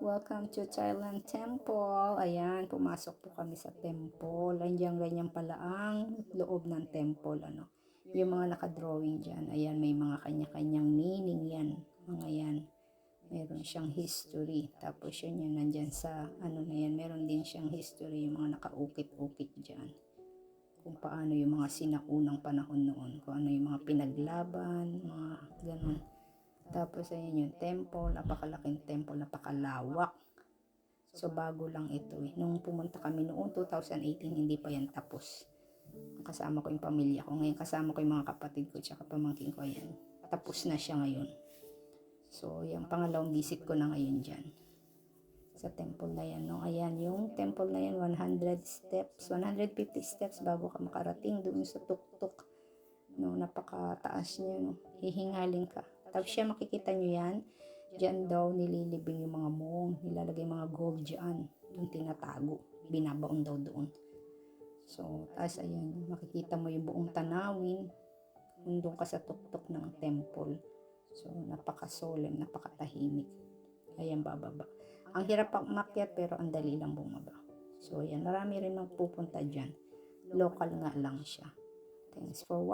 Welcome to Thailand Temple. Ayan, pumasok po kami sa temple. Andiyan ganyan pala ang loob ng temple. Yung mga nakadrawing dyan. Ayan, may mga kanya-kanyang meaning yan. Mga yan. Meron siyang history. Tapos yun yan, nandyan sa na yan. Meron din siyang history. Yung mga nakaukit-ukit dyan. Kung paano yung mga sinaunang panahon noon. Kung ano yung mga pinaglaban. Mga ganun. Tapos ayan yung temple, napakalaking temple, napakalawak. So bago lang ito eh. Nung pumunta kami noong 2018, hindi pa yan tapos. Kasama ko yung pamilya ko. Ngayon kasama ko yung mga kapatid ko tsaka pamangkin ko. Ayan. Tapos na siya ngayon. So yung pangalawang visit ko na ngayon dyan. Sa temple na yan. No? Ayan yung temple na yan, 100 steps, 150 steps bago ka makarating doon sa tuktok. No, napakataas niya. No? Hihingaling ka. Tapos siya makikita nyo yan, dyan daw nililibing yung mga mong, nilalagay mga gold dyan, yung tinatago, binabaon daw doon. So, tapos ayan, makikita mo yung buong tanawin, kung doon ka sa tuktok ng temple. So, napaka-solemn, napakatahimik. Ayan, bababa. Ang hirap umakyat pero ang dali lang bumaba. So, ayan, marami rin magpupunta dyan. Local nga lang siya. Thanks for watching.